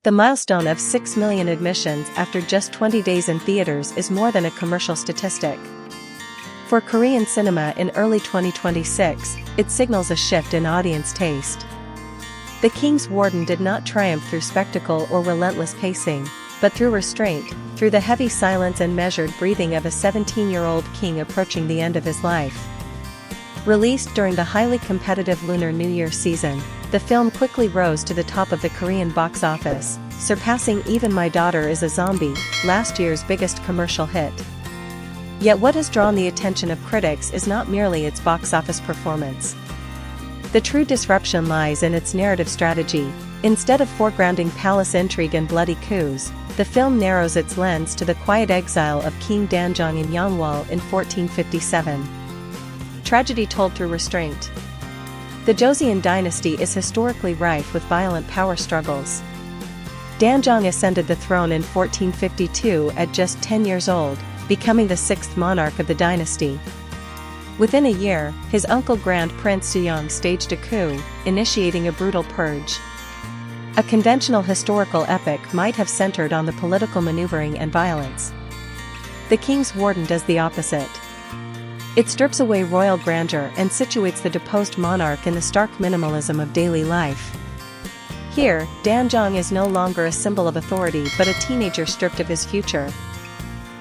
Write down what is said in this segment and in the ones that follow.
The milestone of 6 million admissions after just 20 days in theaters is more than a commercial statistic. For Korean cinema in early 2026, it signals a shift in audience taste. The King's Warden did not triumph through spectacle or relentless pacing, but through restraint, through the heavy silence and measured breathing of a 17-year-old king approaching the end of his life. Released during the highly competitive Lunar New Year season, the film quickly rose to the top of the Korean box office, surpassing even My Daughter is a Zombie, last year's biggest commercial hit. Yet what has drawn the attention of critics is not merely its box office performance. The true disruption lies in its narrative strategy. Instead of foregrounding palace intrigue and bloody coups, the film narrows its lens to the quiet exile of King Danjong in Yeonwol in 1457. Tragedy told through restraint. The Joseon dynasty is historically rife with violent power struggles. Danjong ascended the throne in 1452 at just 10 years old, becoming the sixth monarch of the dynasty. Within a year, his uncle Grand Prince Suyong staged a coup, initiating a brutal purge. A conventional historical epic might have centered on the political maneuvering and violence. The King's Warden does the opposite. It strips away royal grandeur and situates the deposed monarch in the stark minimalism of daily life. Here, Danjong is no longer a symbol of authority but a teenager stripped of his future.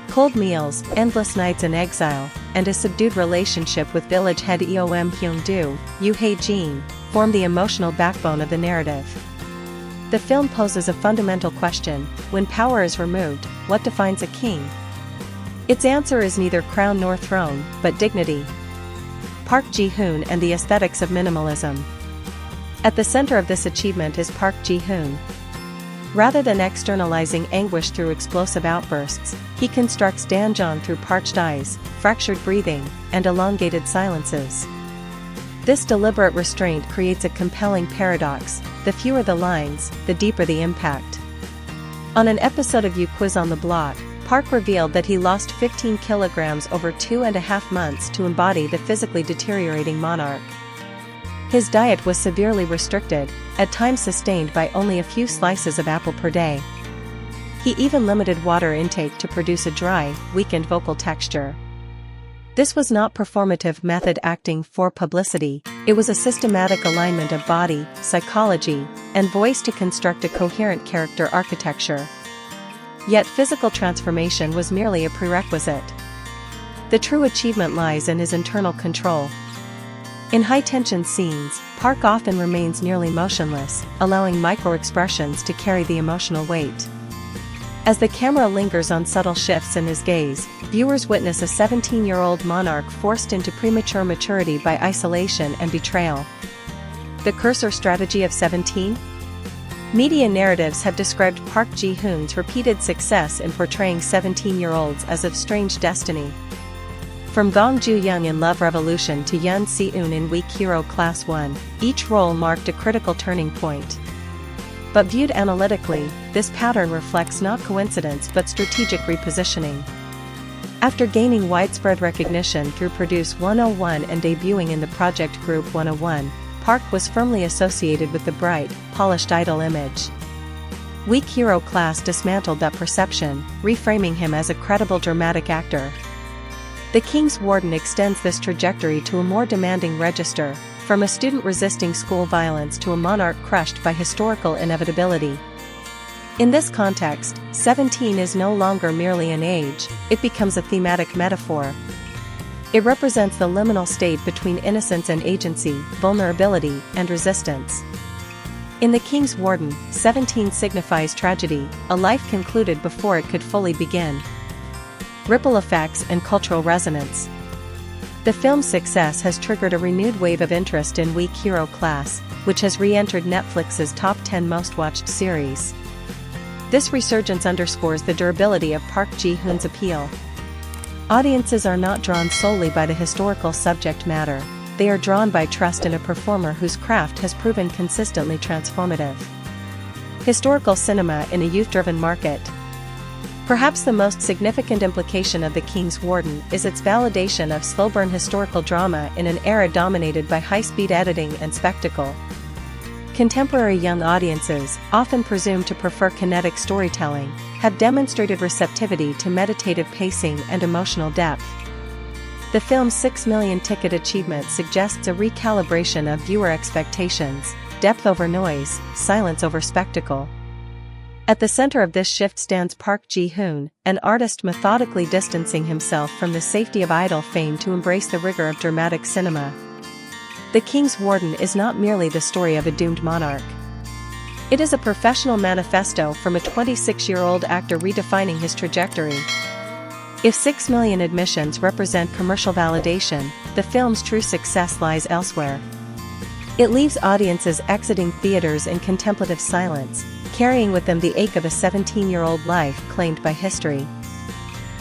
Cold meals, endless nights in exile, and a subdued relationship with village head Eom Hyung-do, Yoo Hae-jin, form the emotional backbone of the narrative. The film poses a fundamental question: when power is removed, what defines a king? Its answer is neither crown nor throne, but dignity. Park Ji Hoon and the aesthetics of minimalism. At the center of this achievement is Park Ji Hoon. Rather than externalizing anguish through explosive outbursts, he constructs Danjong through parched eyes, fractured breathing, and elongated silences. This deliberate restraint creates a compelling paradox: the fewer the lines, the deeper the impact. On an episode of You Quiz on the Block, Park revealed that he lost 15 kilograms over 2.5 months to embody the physically deteriorating monarch. His diet was severely restricted, at times sustained by only a few slices of apple per day. He even limited water intake to produce a dry, weakened vocal texture. This was not performative method acting for publicity, it was a systematic alignment of body, psychology, and voice to construct a coherent character architecture. Yet physical transformation was merely a prerequisite. The true achievement lies in his internal control. In high-tension scenes, Park often remains nearly motionless, allowing micro-expressions to carry the emotional weight. As the camera lingers on subtle shifts in his gaze, viewers witness a 17-year-old monarch forced into premature maturity by isolation and betrayal. The cursor strategy of 17? Media narratives have described Park Ji Hoon's repeated success in portraying 17-year-olds as of strange destiny. From Gong Joo-young in Love Revolution to Yoon Si-eun in Weak Hero Class 1, each role marked a critical turning point. But viewed analytically, this pattern reflects not coincidence but strategic repositioning. After gaining widespread recognition through Produce 101 and debuting in the Project Group 101, Park was firmly associated with the bright, polished idol image. Weak Hero Class dismantled that perception, reframing him as a credible dramatic actor. The King's Warden extends this trajectory to a more demanding register, from a student resisting school violence to a monarch crushed by historical inevitability. In this context, 17 is no longer merely an age, it becomes a thematic metaphor. It represents the liminal state between innocence and agency, vulnerability and resistance. In The King's Warden, 17 signifies tragedy, a life concluded before it could fully begin. Ripple effects and cultural resonance. The film's success has triggered a renewed wave of interest in Weak Hero Class, which has re-entered Netflix's top 10 most-watched series. This resurgence underscores the durability of Park Ji Hoon's appeal. Audiences are not drawn solely by the historical subject matter, they are drawn by trust in a performer whose craft has proven consistently transformative. Historical cinema in a youth-driven market. Perhaps the most significant implication of The King's Warden is its validation of slow-burn historical drama in an era dominated by high-speed editing and spectacle. Contemporary young audiences, often presumed to prefer kinetic storytelling, have demonstrated receptivity to meditative pacing and emotional depth. The film's 6 million ticket achievement suggests a recalibration of viewer expectations: depth over noise, silence over spectacle. At the center of this shift stands Park Ji Hoon, an artist methodically distancing himself from the safety of idol fame to embrace the rigor of dramatic cinema. The King's Warden is not merely the story of a doomed monarch. It is a professional manifesto from a 26-year-old actor redefining his trajectory. If 6 million admissions represent commercial validation, the film's true success lies elsewhere. It leaves audiences exiting theaters in contemplative silence, carrying with them the ache of a 17-year-old life claimed by history.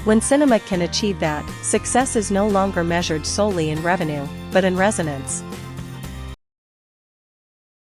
When cinema can achieve that, success is no longer measured solely in revenue, but in resonance.